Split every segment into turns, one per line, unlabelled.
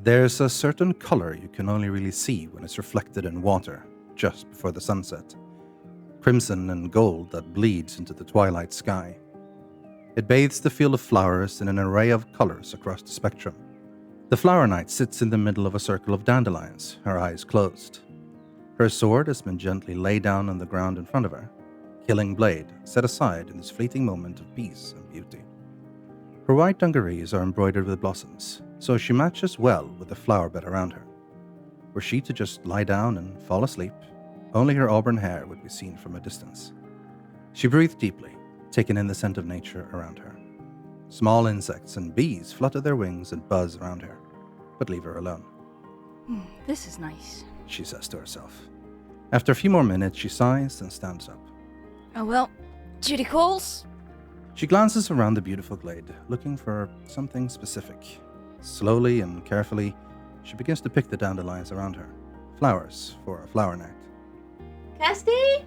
There's a certain color you can only really see when it's reflected in water, just before the sunset. Crimson and gold that bleeds into the twilight sky. It bathes the field of flowers in an array of colors across the spectrum. The flower knight sits in the middle of a circle of dandelions, her eyes closed. Her sword has been gently laid down on the ground in front of her, killing blade set aside in this fleeting moment of peace and beauty. Her white dungarees are embroidered with blossoms, so she matches well with the flower bed around her. Were she to just lie down and fall asleep, only her auburn hair would be seen from a distance. She breathed deeply, taking in the scent of nature around her. Small insects and bees flutter their wings and buzz around her, but leave her alone.
This is nice,
she says to herself. After a few more minutes, she sighs and stands up.
Oh well, duty calls.
She glances around the beautiful glade, looking for something specific. Slowly and carefully, she begins to pick the dandelions around her. Flowers for a flower knight.
Kirsty?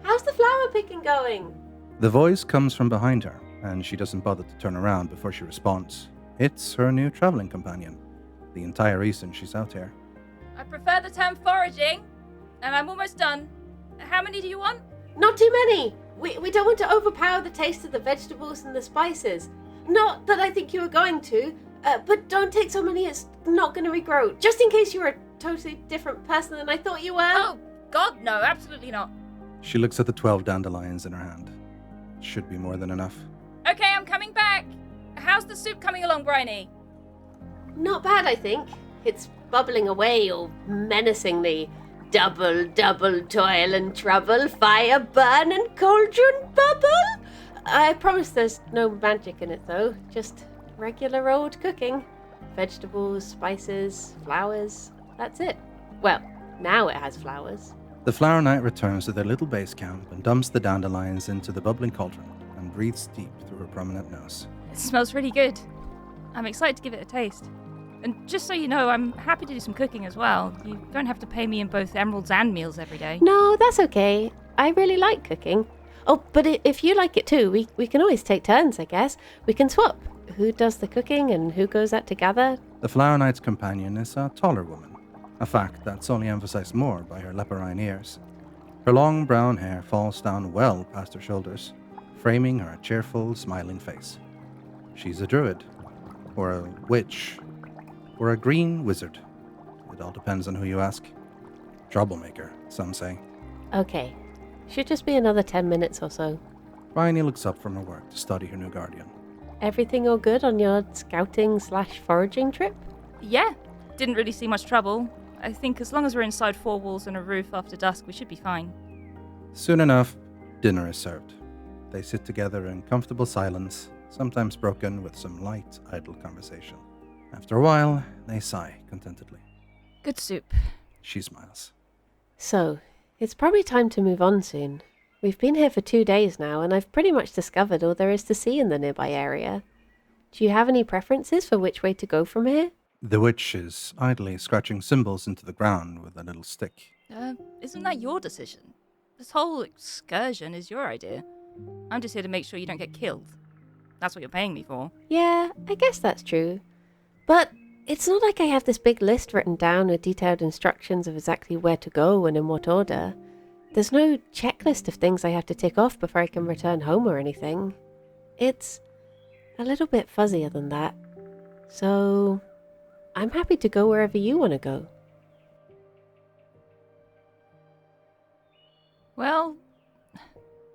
How's the flower picking going?
The voice comes from behind her, and she doesn't bother to turn around before she responds. It's her new traveling companion, the entire reason she's out here.
I prefer the term foraging, and I'm almost done. How many do you want?
Not too many. We don't want to overpower the taste of the vegetables and the spices. Not that I think you were going to, but don't take so many, it's not going to regrow. Just in case you're a totally different person than I thought you were.
Oh, God, no, absolutely not.
She looks at the 12 dandelions in her hand. Should be more than enough.
Okay, I'm coming back. How's the soup coming along, Briony?
Not bad, I think. It's bubbling away all menacingly. Double, double toil and trouble, fire burn and cauldron bubble. I promise there's no magic in it, though. Just regular old cooking. Vegetables, spices, flowers. That's it. Well, now it has flowers.
The flower knight returns to their little base camp and dumps the dandelions into the bubbling cauldron and breathes deep through her prominent nose.
It smells really good. I'm excited to give it a taste. And just so you know, I'm happy to do some cooking as well. You don't have to pay me in both emeralds and meals every day.
No, that's okay. I really like cooking. Oh, but if you like it too, we can always take turns, I guess. We can swap. Who does the cooking and who goes out together?
The flower knight's companion is a taller woman, a fact that's only emphasized more by her leporine ears. Her long brown hair falls down well past her shoulders, framing her cheerful, smiling face. She's a druid, or a witch, or a green wizard. It all depends on who you ask. Troublemaker, some say.
Okay. Should just be another 10 minutes or so.
Briony looks up from her work to study her new guardian.
Everything all good on your scouting/foraging trip?
Yeah, didn't really see much trouble. I think as long as we're inside four walls and a roof after dusk, we should be fine.
Soon enough, dinner is served. They sit together in comfortable silence, sometimes broken with some light, idle conversation. After a while, they sigh contentedly.
Good soup.
She smiles.
So, it's probably time to move on soon. We've been here for 2 days now, and I've pretty much discovered all there is to see in the nearby area. Do you have any preferences for which way to go from here?
The witch is idly scratching symbols into the ground with a little stick.
Isn't that your decision? This whole excursion is your idea. I'm just here to make sure you don't get killed. That's what you're paying me for.
Yeah, I guess that's true. But it's not like I have this big list written down with detailed instructions of exactly where to go and in what order. There's no checklist of things I have to tick off before I can return home or anything. It's a little bit fuzzier than that. So I'm happy to go wherever you want to go.
Well,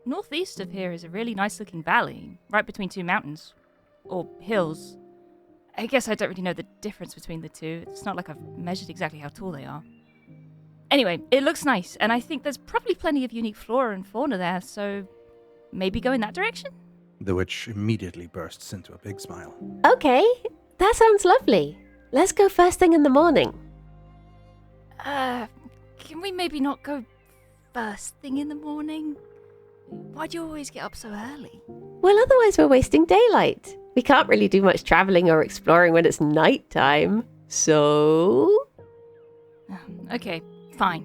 northeast of here is a really nice looking valley, right between two mountains. Or hills. I guess I don't really know the difference between the two. It's not like I've measured exactly how tall they are. Anyway, it looks nice, and I think there's probably plenty of unique flora and fauna there, so maybe go in that direction?
The witch immediately bursts into a big smile.
Okay, that sounds lovely. Let's go first thing in the morning.
Can we maybe not go first thing in the morning? Why do you always get up so early?
Well, otherwise we're wasting daylight. We can't really do much traveling or exploring when it's night time. So?
Okay, fine.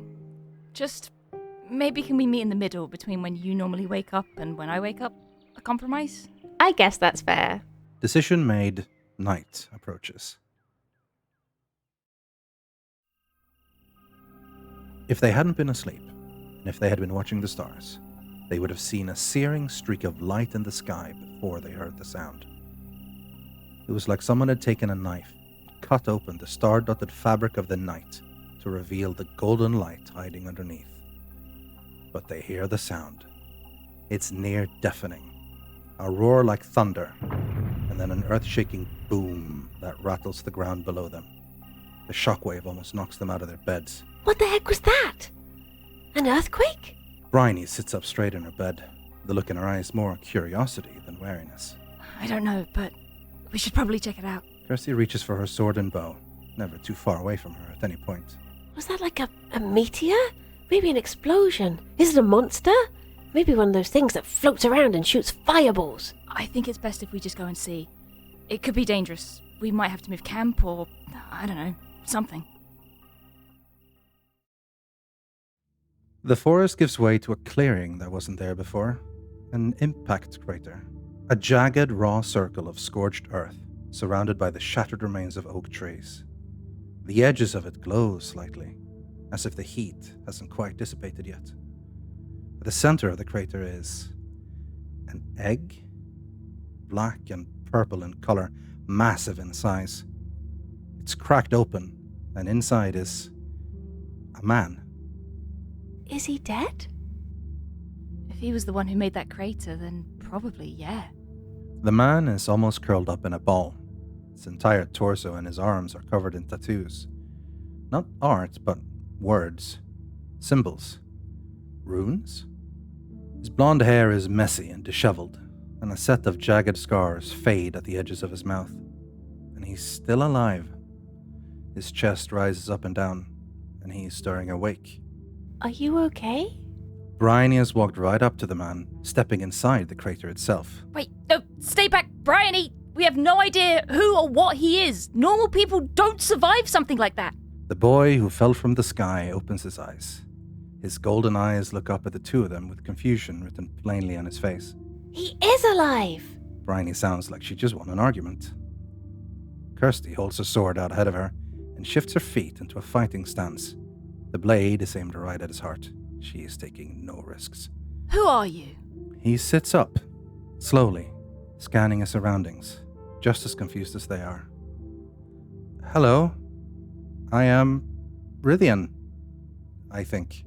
Just maybe can we meet in the middle between when you normally wake up and when I wake up? A compromise?
I guess that's fair.
Decision made. Night approaches. If they hadn't been asleep, and if they had been watching the stars, they would have seen a searing streak of light in the sky before they heard the sound. It was like someone had taken a knife and cut open the star-dotted fabric of the night to reveal the golden light hiding underneath. But they hear the sound. It's near deafening, a roar like thunder, and then an earth-shaking boom that rattles the ground below them. The shockwave almost knocks them out of their beds.
What the heck was that? An earthquake?
Briony sits up straight in her bed, the look in her eyes more curiosity than wariness.
I don't know, but we should probably check it out.
Kirsty reaches for her sword and bow, never too far away from her at any point.
Was that like a meteor? Maybe an explosion? Is it a monster? Maybe one of those things that floats around and shoots fireballs.
I think it's best if we just go and see. It could be dangerous. We might have to move camp or, I don't know, something.
The forest gives way to a clearing that wasn't there before. An impact crater. A jagged, raw circle of scorched earth, surrounded by the shattered remains of oak trees. The edges of it glow slightly, as if the heat hasn't quite dissipated yet. At the center of the crater is an egg, black and purple in color, massive in size. It's cracked open, and inside is a man.
Is he dead?
If he was the one who made that crater, then probably, yeah.
The man is almost curled up in a ball. His entire torso and his arms are covered in tattoos. Not art, but words, symbols, runes. His blonde hair is messy and disheveled, and a set of jagged scars fade at the edges of his mouth. And he's still alive. His chest rises up and down, and he's stirring awake.
Are you okay?
Briony has walked right up to the man, stepping inside the crater itself.
Wait, no, stay back, Briony! We have no idea who or what he is. Normal people don't survive something like that.
The boy who fell from the sky opens his eyes. His golden eyes look up at the two of them with confusion written plainly on his face.
He is alive!
Briony sounds like she just won an argument. Kirsty holds her sword out ahead of her and shifts her feet into a fighting stance. The blade is aimed right at his heart. She is taking no risks.
Who are you?
He sits up, slowly, scanning his surroundings, just as confused as they are. Hello. I am Rythian, I think.